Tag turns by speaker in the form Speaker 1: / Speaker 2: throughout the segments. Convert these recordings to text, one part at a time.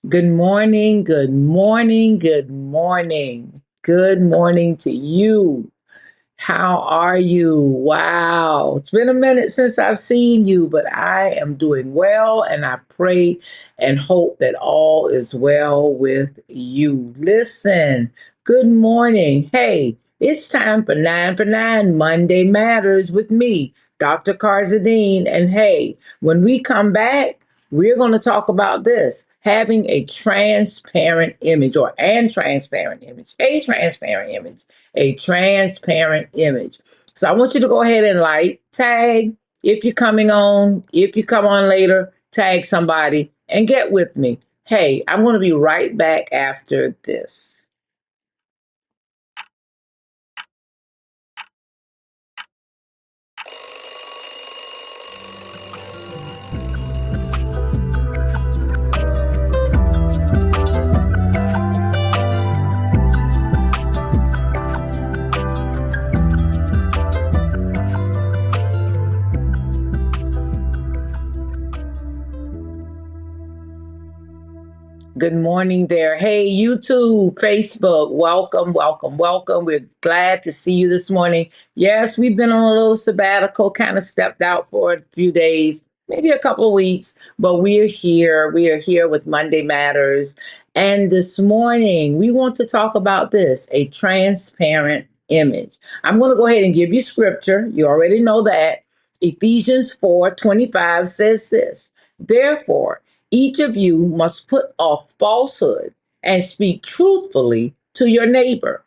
Speaker 1: Good morning, good morning, good morning. Good morning to you. How are you? Wow. It's been a minute since I've seen you, but I am doing well and I pray and hope that all is well with you. Listen, good morning. Hey, it's time for 9 for 9 Monday Matters with me, Dr. Karzadine. And hey, when we come back, we're going to talk about this having a transparent image or an transparent image, a transparent image. So I want you to go ahead and like, tag, if you're coming on, if you come on later, tag somebody and get with me. Hey, I'm going to be right back after this. Good morning there. Hey, YouTube, Facebook, welcome, welcome, welcome. We're glad to see you this morning. Yes, we've been on a little sabbatical, kind of stepped out for a few days, maybe a couple of weeks, but we are here. We are here with Monday Matters. And this morning, we want to talk about this, a transparent image. I'm going to go ahead and give you scripture. You already know that. Ephesians 4:25 says this. Therefore, each of you must put off falsehood and speak truthfully to your neighbor,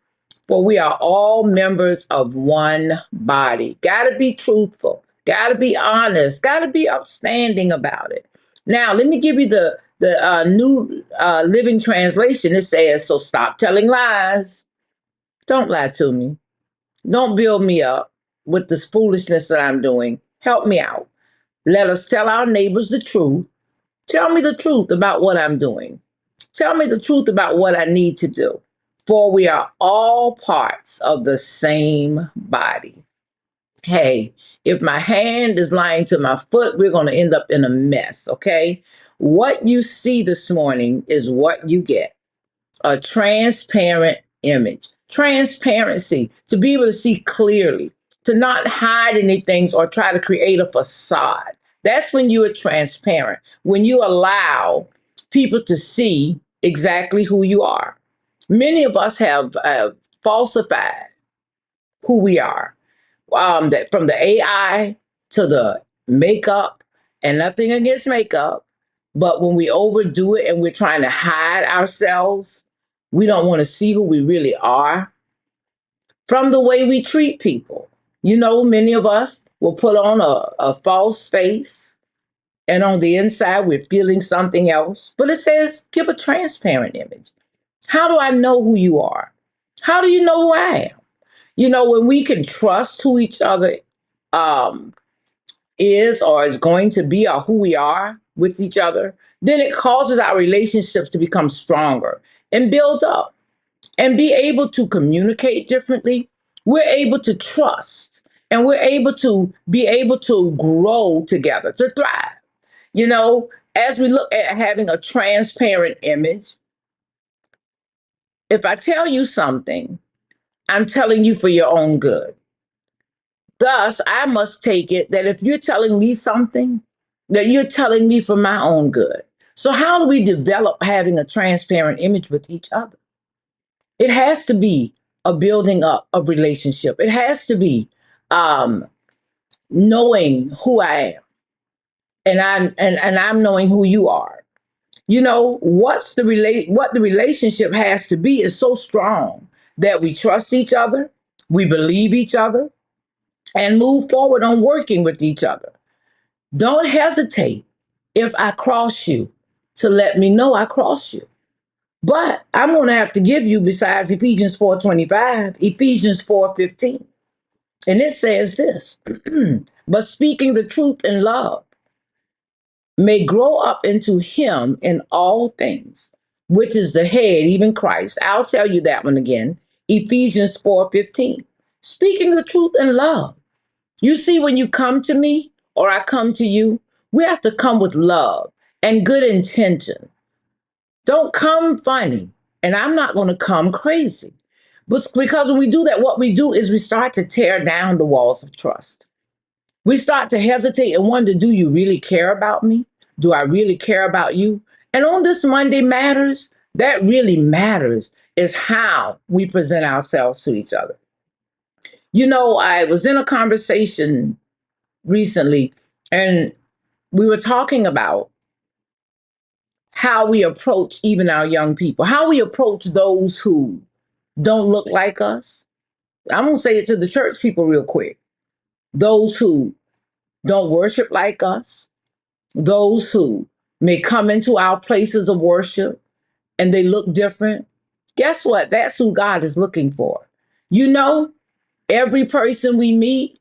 Speaker 1: for we are all members of one body. Got to be truthful, got to be honest, got to be upstanding about it. Now, let me give you the new Living Translation. It says, "So stop telling lies. Don't lie to me. Don't build me up with this foolishness that I'm doing. Help me out. Let us tell our neighbors the truth. Tell me the truth about what I'm doing. Tell me the truth about what I need to do. For we are all parts of the same body." Hey, if my hand is lying to my foot, we're going to end up in a mess, okay? What you see this morning is what you get, a transparent image. Transparency, to be able to see clearly, to not hide anything or try to create a facade. That's when you are transparent, when you allow people to see exactly who you are. Many of us have falsified who we are, that from the AI to the makeup, and nothing against makeup, but when we overdo it and we're trying to hide ourselves, we don't want to see who we really are from the way we treat people. You know, many of us will put on a false face, and on the inside, we're feeling something else. But it says, give a transparent image. How do I know who you are? How do you know who I am? You know, when we can trust who each other um, is or is going to be or who we are with each other, then it causes our relationships to become stronger and build up and be able to communicate differently. We're able to trust and we're able to be able to grow together, to thrive. You know, as we look at having a transparent image, if I tell you something, I'm telling you for your own good. Thus, I must take it that if you're telling me something, that you're telling me for my own good. So, how do we develop having a transparent image with each other? It has to be a building up of relationship. It has to be um, knowing who I am, and I'm knowing who you are. You know what the relationship has to be is so strong that we trust each other, we believe each other, and move forward on working with each other. Don't hesitate if I cross you to let me know I cross you. But I'm going to have to give you, besides Ephesians 4:25, Ephesians 4:15. And it says this, but speaking the truth in love may grow up into him in all things, which is the head, even Christ. I'll tell you that one again. Ephesians 4:15. Speaking the truth in love. You see, when you come to me or I come to you, we have to come with love and good intention. Don't come funny. And I'm not going to come crazy. But because when we do that, what we do is we start to tear down the walls of trust. We start to hesitate and wonder, do you really care about me? Do I really care about you? And on this Monday Matters, that really matters is how we present ourselves to each other. You know, I was in a conversation recently and we were talking about how we approach even our young people, how we approach those who don't look like us. I'm going to say it to the church people real quick. Those who don't worship like us, those who may come into our places of worship and they look different. Guess what? That's who God is looking for. You know, every person we meet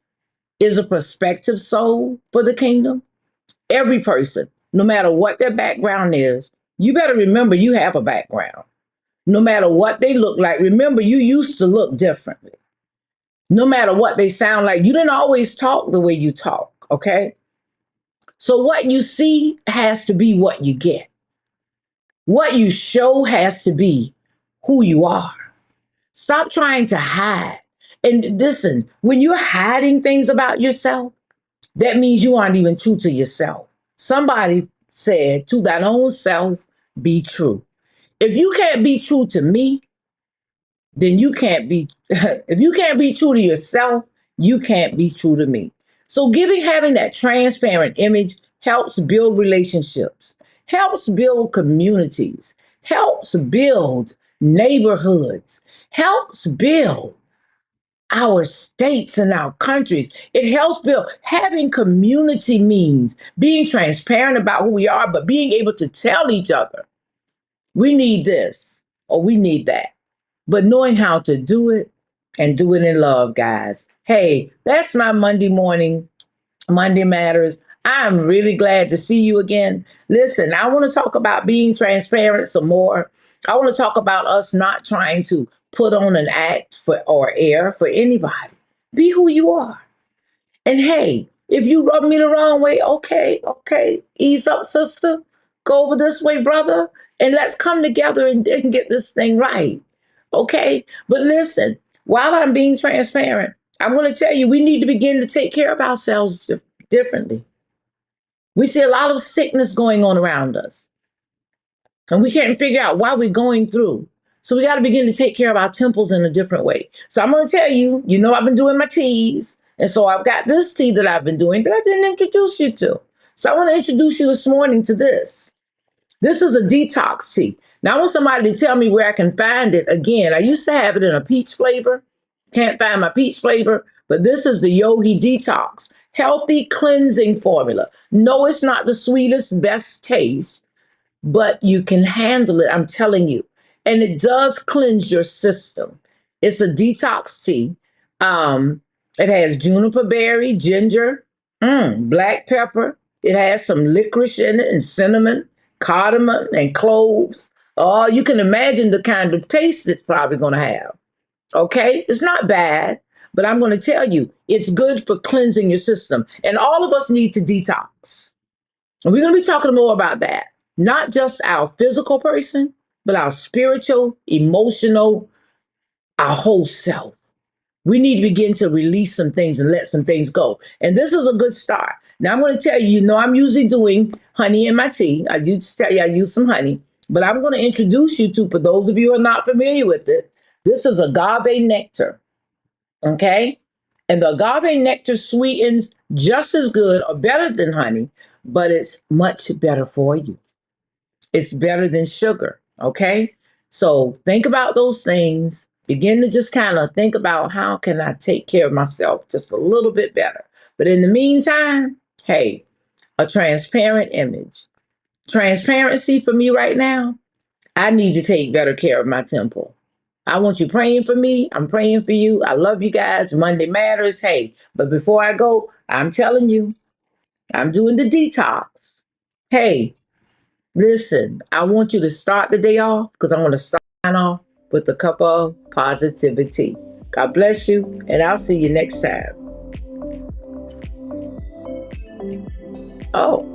Speaker 1: is a prospective soul for the kingdom. Every person, no matter what their background is, you better remember you have a background. No matter what they look like, remember you used to look differently. No matter what they sound like, you didn't always talk the way you talk, okay? So what you see has to be what you get. What you show has to be who you are. Stop trying to hide. And listen, when you're hiding things about yourself, that means you aren't even true to yourself. Somebody said, to thine own self, be true. If you can't be true to me, then you can't be, if you can't be true to yourself, you can't be true to me. So having that transparent image helps build relationships, helps build communities, helps build neighborhoods, helps build our states and our countries. It helps build. Having community means being transparent about who we are, but being able to tell each other, we need this or we need that. But knowing how to do it and do it in love, guys. Hey, that's my Monday morning, Monday Matters. I'm really glad to see you again. Listen, I want to talk about being transparent some more. I want to talk about us not trying to put on an act for or air for anybody. Be who you are. And hey, if you rub me the wrong way, okay, ease up, sister. Go over this way, brother, and let's come together and get this thing right. Okay? But listen, while I'm being transparent, I'm going to tell you we need to begin to take care of ourselves differently. We see a lot of sickness going on around us, and we can't figure out why we're going through. So we got to begin to take care of our temples in a different way. So I'm going to tell you, you know, I've been doing my teas. And so I've got this tea that I've been doing that I didn't introduce you to. So I want to introduce you this morning to this. This is a detox tea. Now I want somebody to tell me where I can find it again. I used to have it in a peach flavor. Can't find my peach flavor, but this is the Yogi Detox. Healthy cleansing formula. No, it's not the sweetest, best taste, but you can handle it. I'm telling you. And it does cleanse your system. It's a detox tea. It has juniper berry, ginger, black pepper. It has some licorice in it and cinnamon, cardamom, and cloves. Oh, you can imagine the kind of taste it's probably going to have. Okay? It's not bad, but I'm going to tell you, it's good for cleansing your system. And all of us need to detox. And we're going to be talking more about that. Not just our physical person, but our spiritual, emotional, our whole self. We need to begin to release some things and let some things go. And this is a good start. Now, I'm going to tell you, you know, I'm usually doing honey in my tea. I used to tell you I use some honey. But I'm going to introduce you to, for those of you who are not familiar with it, this is agave nectar. Okay? And the agave nectar sweetens just as good or better than honey, but it's much better for you. It's better than sugar. Okay? So think about those things. Begin to just kind of think about how can I take care of myself just a little bit better. But in the meantime, hey, a transparent image. Transparency for me right now, I need to take better care of my temple. I want you praying for me. I'm praying for you. I love you guys. Monday Matters. Hey, but before I go, I'm telling you, I'm doing the detox. Hey, listen, I want you to start the day off because I want to start off with a cup of positivity. God bless you, and I'll see you next time. Oh.